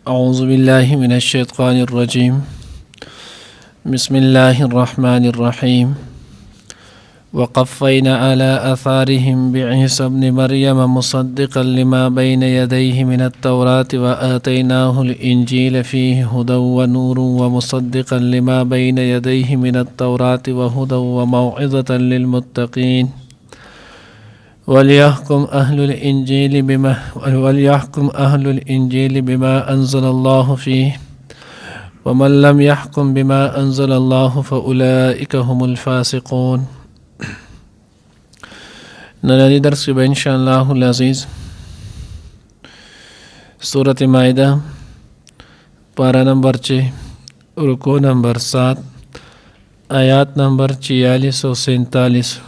أعوذ بالله من الشيطان الرجيم. بسم الله الرحمن الرحيم. وقفينا على آثارهم بعيسى ابن مريم مصدقا لما بين يديه من التوراة وآتيناه الإنجيل فيه هدى ونور ومصدقا لما بين يديه من التوراة وهدى وموعظة للمتقين وليحكم أهل الإنجيل بما أنزل الله فيه ومن لم يحكم بما أنزل الله فأولئك هم الفاسقون. ننني درس إن شاء الله العزيز سورة مائدة پارہ نمبر 6 رکو نمبر 7 آیات نمبر 46 و 47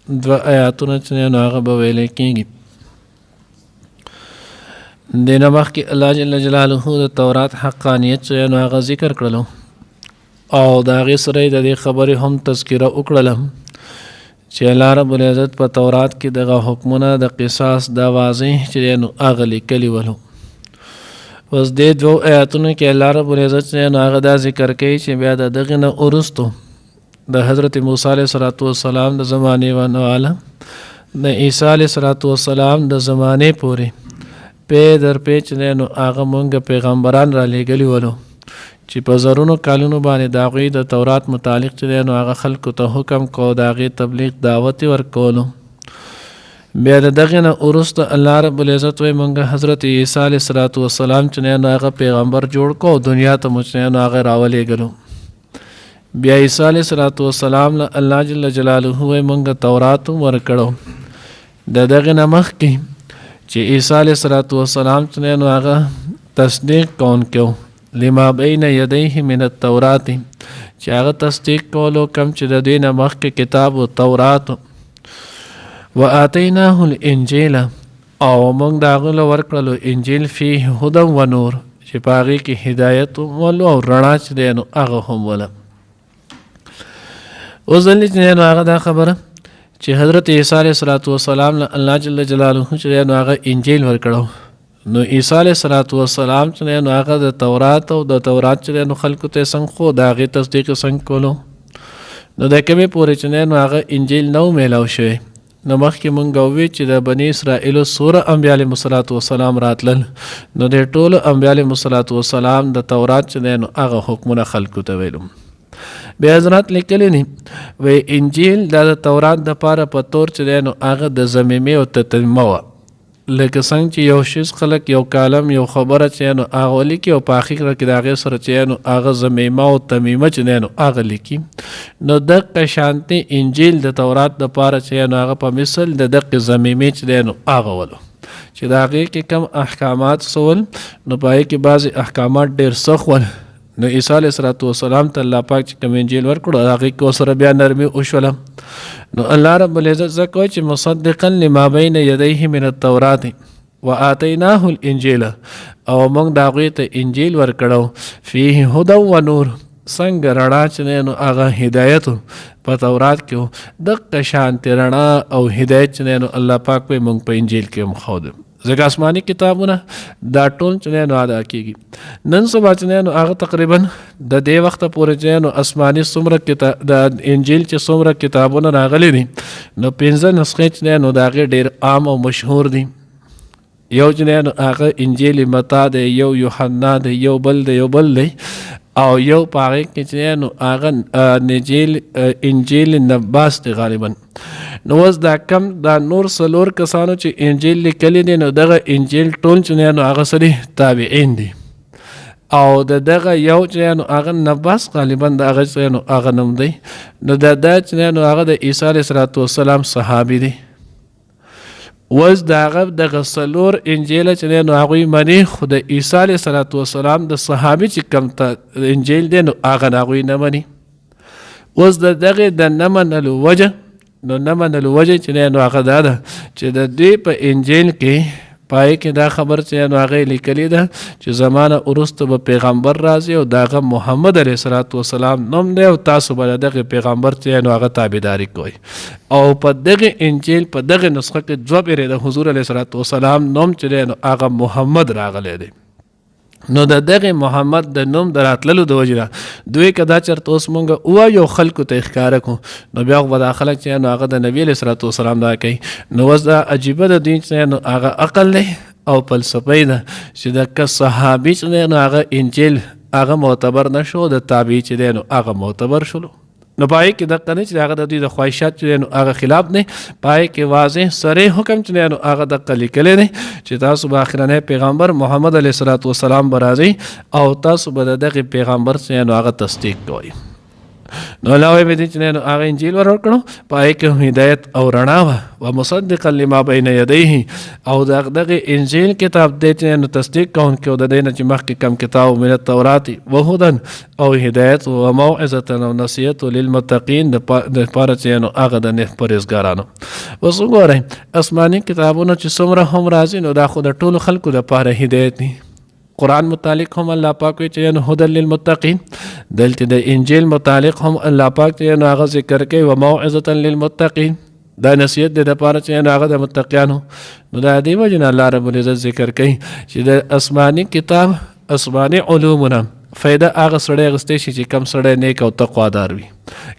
دو آیاتونه چې نو هغه به ویل کېږي. دینه مخکې الله جل جلاله د تورات حقانیت چې نو هغه ذکر کړلو او د هغې سره د دې خبرې هم تذکره وکړله چې الله رب العزت په تورات کې دغه حکمونه د قصاص د واضح چې نو هغه لیکلي ولو. اوس دې دوو آیاتونو کې الله رب العزت چې نو هغه دا ذکر کوي چې بیا د دغې نه وروستو د حضرت موسی علیه السلام د زمانې ونواله د عیسی علیه السلام د زمانې پورې پی در پی چې نو هغه مونږ پیغمبران را لیږلي ولو چې په زرونو کالونو باندې د هغوی د تورات متعلق چې نو هغه خلکو ته حکم کو د هغې تبلیغ دعوت یې ورکولو. بیا د دغې نه وروسته الله رب العزت وایي مونږ حضرت عیسی علیه السلام چې نو هغه پیغمبر جوړ کو دنیا ته مو چې نو هغه راولېږلو. بیا عیسی علیه السلام له الله جل جلاله وایي مونږ تورات ورکړو. د دغې نه مخکې چې عیسی علیه السلام چې نو هغه تصدیق کوونکی و لما بین یدیه من التورات چې هغه تصدیق کولو کم چې د دوی نه مخکې کتاب و تورات و آتیناه الانجیل او مونږ د هغه له ورکړلو انجیل فيه هدى و نور چې په هغې کې هدایت ولو او رڼا چې دی نو هغه هم وله. اوس دلته چې نو هغه دا خبره چې حضرت عیسی علیه السلام له الله جل جلاله چې نو هغه انجیل ورکړو نو عیسی علیه السلام چې نو هغه د تورات او د تورات چې نو خلکو ته څنګه خو د هغې تصدیق څنګه کولو نو د کومې پورې چې نو هغه انجیل نو میلاو شوی نو مخکې مونږ ووی چې د بني اسرائیلو څومره انبیا علیهم السلام راتلل نو د ټولو انبیا علیهم السلام د تورات چې نو هغه حکمونه خلکو ته ویلو. بیا حضرات لیکلی نی وی انجیل د تورات د پاره په طور چې نو هغه د ضمیمې او تتمه وه لکه څنګه چې یو شیز خلک یو کالم یو خبره چې نو هغه ولیکي او په اخر کې د هغې سره چې نو هغه ضمیمه او تمیمه چې نو هغه لیکي نو دقه شانتي انجیل د تورات د پاره چې نو هغه په مثل د دقه ضمیمې چې نو هغه ولو چې د هغې کې کم احکامات سول نو په هغې کې بعضې احکامات ډېر سخت ول نو عیسی علیه السلام ته الله پاک چې کوم انجیل ورکړو هغې کې ورسره بیا نرمي وشوله. نو الله رب العزت ځکه وایي چې مصدقا لما بین یدیه من التورات وآتیناه الانجیل او موږ د هغوی ته انجیل ورکړو فيه هدى و نور څنګه رڼا چې نو هغه هدایت په تورات کې و دقه شانتې رڼا او هدایت چې نو الله پاک وایي موږ په انجیل کې هم ښودو. ځکه آسماني کتابونه دا ټول چې نو ادا کېږي نن سبا چې نو هغه تقریبا د دې وخته پورې چې نو آسماني څومره کتاب د انجیل چې څومره کتابونه راغلي دي نو 15 نسخې چې نو د هغې ډېر عام او مشهور دي. یو چې نو هغه انجیل متا دی یو یوحنا دی یو بل دی او یو په هغې کې چې نو هغه انجیل نباس دی غالبا. نو اوس دا کم دا نور څلور کسانو چې انجیل لیکلی دی نو دغه انجیل ټول چې نو هغه څه تابعین دي او د دغه یو چې نو هغه نباس غالبا د هغه چې نو هغه نوم دی نو دا چې نو هغه د عیسی علیه السلام صحابي دی. اوس د هغه دغه څلور انجیل چې نو هغوی مني خو د عیسی علیه السلام د صحابي چې کوم انجیل دی نو هغه د هغوی نه مني. اوس د دغې د نه منلو وجه نو نه منلو وجه چې نو هغه دا ده چې د دوی په انجیل کې پای کې دا خبر چې نو هغه لیکلی ده چې زمانه وروسته به پیغمبر راځي او د هغه محمد علیه السلام نوم دی او تاسو به د دغه پیغمبر چې نو هغه تابعداري کوئ او په دغه انجیل په دغه نسخه کې دوه پیرې د حضور علیه السلام نوم چې دی نو هغه محمد راغلی دی. نو د دغه محمد د نوم دراتللو د وجه دوی کدا چرته اوس مونږ وایو خلکو ته ښکاره کو نو بیا خو دا خلک چې نو هغه د نبی علیه الصلاۃ والسلام دا کوي نو وس دا عجیبه د دین چې نو هغه عقل دی او فلسفه ده چې د صحابي چې نو هغه انجیل هغه معتبر نشو د تابعی چې دی نو هغه معتبر شلو نو پای کې د قنه چې هغه د دوی د خواهشات چې نو هغه خلاف نه پای کې واضح سره حکم چې نو هغه د قلی کله نه چې تاسو به اخرنه پیغمبر محمد علیه الصلاۃ والسلام برازي او تاسو به دغه پیغمبر چې نو هغه تصدیق کوئ نو علاوه به دې چې نو هغه انجیل ورکړو پای کې هدایت او رڼا و مصدقا لما بین یدیه او دغه انجیل کتاب دې چې نو تصدیق کوونکی د دې نه چې مخکې کم کتاب من التورات وهدن او هدایت او موعظه او نصیحت للمتقین د پاره چې نو هغه د نه پرهیزګارانو اوس وګورئ آسماني کتابونه چې څومره هم راځي نو دا خو د ټولو خلکو لپاره هدایت دی قرآن متعلق هم الله پاک وی چې هدى للمتقین دلته د انجیل متعلق هم الله پاک چې هغه ذکر کوي و موعظه للمتقین دا نصیحت د لپاره چې هغه د متقینانو نو دا دی وجه الله رب العزت ذکر کوي چې د آسماني کتاب آسماني علومونه فائدہ هغه سړی غستې شي چې کم سړی نیک او تقوادار وي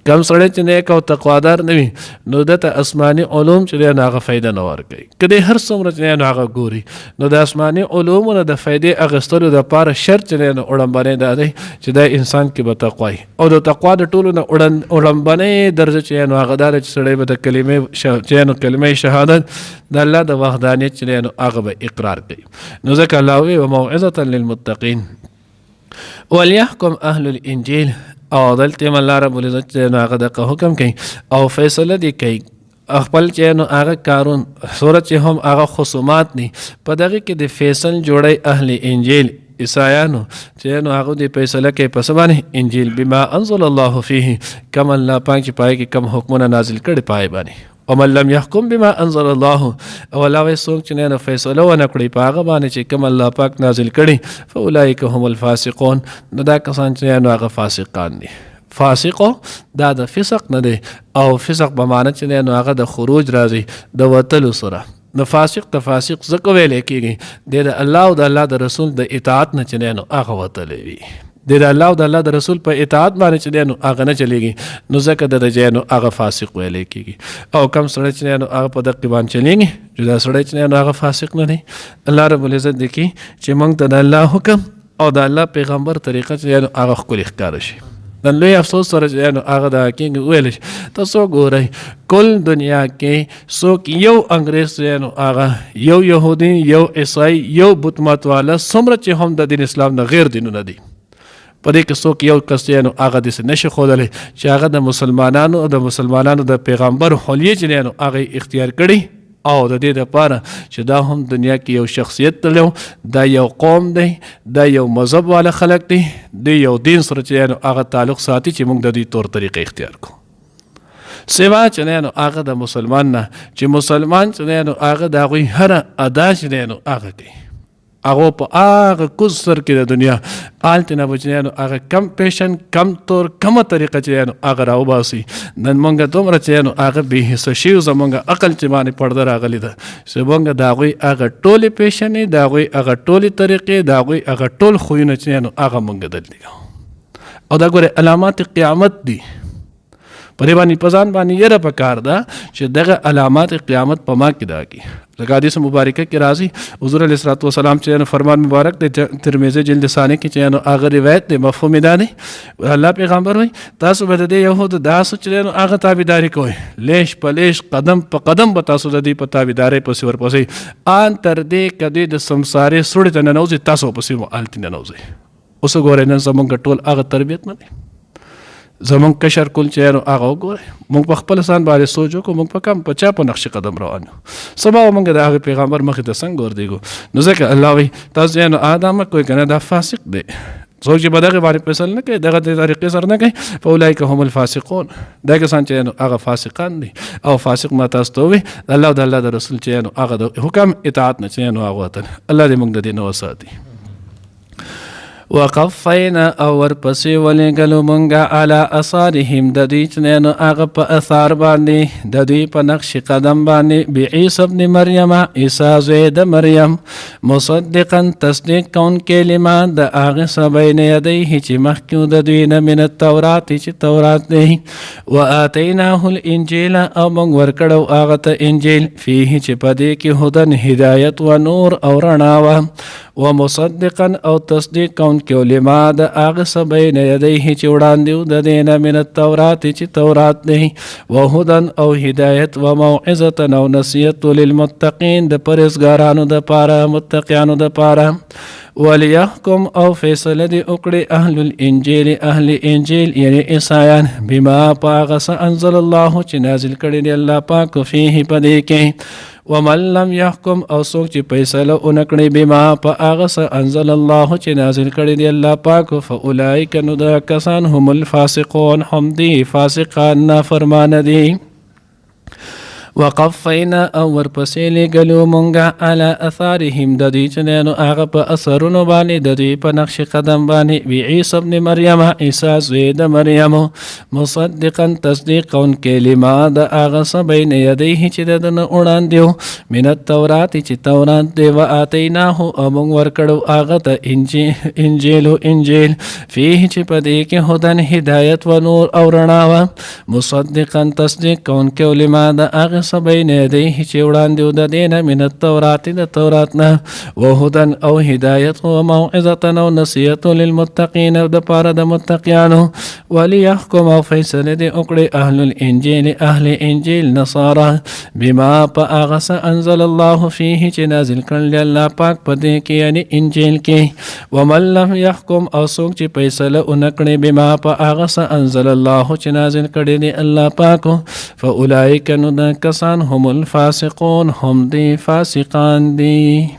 کم سړی چې نیک او تقوادار نه وي نو دته آسماني علوم چې نه هغه فائدہ نه ورکوي کله هر څومره چې نه هغه ګوري نو د آسماني علومونو د فائدې اغستلو د لپاره شرط نه وړاندې ده چې د انسان کې به تقوا او د تقوا د ټولو نه وړاندې درجه چې نه هغه دار چې سړی به د کلمې شهادت د الله د وحدانیت چې نه هغه به اقرار کوي نو ځکه الله وی او موعظه للمتقین وليحكم اهل الانجيل او دلته الله رب العزت هغه د حکم کوي او فیصله دی کوي خپل چې نو هغه کارون صورت چې هم هغه خصومات ني په دغه کې د فیصل جوړي اهل انجیل عیسایانو چې نو هغه د فیصله کوي په سبانه انجیل بما انزل الله فيه کما الله پاک چې پای کې کم حکمونه نازل کړي پای باندې ومن لم يحكم بما انزل الله او لا وسوک چې نه فیصله ونه کړی په هغه باندې چې کوم الله پاک نازل کړي فاولئک هم الفاسقون نو دا کسان چې نه هغه فاسقان دي فاسقو دا د فسق نه دی او فسق به معنی چې نه هغه د خروج راځي د وتلو سره نو فاسق د فاسق زکه ویل کېږي د الله او د الله د رسول د اطاعت نه چې نه هغه وتلې وي د الله او د الله د رسول په اطاعت باندې چې نو هغه نه چلیږي نو ځکه د جنو هغه فاسق ویل کېږي او کم سړی چې نو هغه په دقیق باندې چلیږي جدا سړی چې نو هغه فاسق نه دی الله رب العزت دی چې موږ ته د الله حکم او د الله پیغمبر طریقه چې نو هغه خپل ښکار شي نن لوی افسوس سره چې نو هغه د کېږي ویل شي تاسو ګورئ کل دنیا کې څوک یو انګريز نو هغه یو يهودي یو عیسائی یو بت مات والا څومره چې هم د دین اسلام نه غیر دینونه دي په دې کې څوک یو کس نو هغه د نشه خولل چې هغه د مسلمانانو د پیغمبر حلیه چې نو هغه اختیار کړي او د دې لپاره چې دا هم دنیا کې یو شخصیت تلو دا یو قوم دی دا یو مذهب والا خلک دی د یو دین سره چې نو هغه تعلق ساتي چې موږ د دې تور طریقې اختیار کوو سوا چې نو هغه د مسلمان نه چې مسلمان چې نو هغه د غوي هر ادا چې نو هغه کوي هغه په هغه کوز سر کې د دنیا آلته نه بچنه هغه کم پیشن کم تور کم طریقه چې هغه راو باسي نن مونږ دومره چې هغه به حصہ شي زمونږ عقل چې باندې پړده راغلی ده چې مونږ دا غوي هغه ټوله پیشنې دا غوي هغه ټوله طریقې دا غوي هغه ټول خوونه چې هغه مونږ دلته او دا ګوره علامات قیامت دي په دې باندې پزان باندې یره پکار ده چې دغه علامات قیامت په ما کې دا کی لکه حدیث مبارکه کې راځي حضور علیه الصلوۃ والسلام چې فرمان مبارک د ترمذی جلد ثانی کې چې هغه روایت د مفهوم ده نه الله پیغمبر وي تاسو به د يهود داس چې هغه تابعداري کوئ لیش په لیش قدم په قدم به تاسو د دې په تابعداري پسې ورپسې ان تر دې کدي د سمسارې سړی ته نه نوځي تاسو پسې مو الټ نه نوځي اوس ګورئ نن زمونږ ټول هغه تربیت نه دی زمون کشر کول چې هغه وګوره موږ په خپل ځان باندې سوچ وکړو موږ په کم په چا په نقش قدم روانو سبا موږ د هغه پیغمبر مخې ته څنګه ور دیګو نو ځکه الله وی تاسو نو ادم کوئی کنه دا فاسق دی څوک چې بدغه باندې فیصله نه کوي دغه طریقې سره نه کوي فاولئک هم الفاسقون دا کسان چې هغه فاسقان دي او فاسق ما تاسو ته وي الله د الله د رسول چې هغه د حکم اطاعت نه چې هغه وته الله دې موږ د دین وساتي وقفینا او ورپسې ولېږلو مونږه علی اثارهم د دوی چې دی نو هغه په اثار باندې د دوی په نقش قدم باندې بعیسی ابن مریم عیسی زوی د مریم مصدقا تصدیق کوونکی لما د هغه څه بین یدیه چې مخکې د دوی نه من التورات چې تورات دی وآتیناه الانجیل او موږ ورکړو هغه ته انجیل فیه چې په دې کې هدن هدایت و نور او رڼا وه ومصدقا او تصدیق کوونکی لما د هغه څه بین یدیه چې وړاندې و د دې نه من التورات چې تورات دی وهدن او هدایت و موعظة او نصیحت للمتقین د پرهیزګارانو دپاره متقیانو دپاره وليحكم او فیصله دی وکړي اهل الانجیل اهل انجیل یعنی عیسایان بما پاغس انزل الله چې نازل کړي دی الله پاک فيه پدې کې ومن لم يحكم او څوک چې فیصله اونکړي بما پاغس انزل الله چې نازل کړي دی الله پاک فاولئک نو دا کسان هم الفاسقون هم دی فاسقان نافرمان دي وقفینا او ورپسې لېږلو مونږه علی اثارهم د دوی چې دی نو هغه په اثرونو باندې د دوی په نقش قدم باندې بعیسی ابن مریم عیسی زوی د مریم مصدقا تصدیق کوونکی لما د هغه څه بین یدیه چې د ده نه وړاندې و من التورات چې تورات دی وآتیناه او موږ ورکړو هغه ته انجیل فیه چې په دې کې هدن هدایت و نور او رڼا وه مصدقا تصدیق کوونکی لما د هغه څه بین یدیه چې وړاندې و د دې نه من التورات د تورات نه وهدن او هدایت و موعظة او نصیحت للمتقین او دپاره د متقیانو وليحكم او فیصله دې وکړي اهل الانجیل اهل انجیل نصارا بما په هغه څه انزل الله فیه چې نازل کړل الله پاک په دې کې یعنی انجیل کې ومن لم يحكم او څوک چې فیصله ونه کړي بما په هغه څه انزل الله چې نازل کړي دی الله پاک فاولئک نو دا کسان هم الفاسقون هم دی فاسقان دی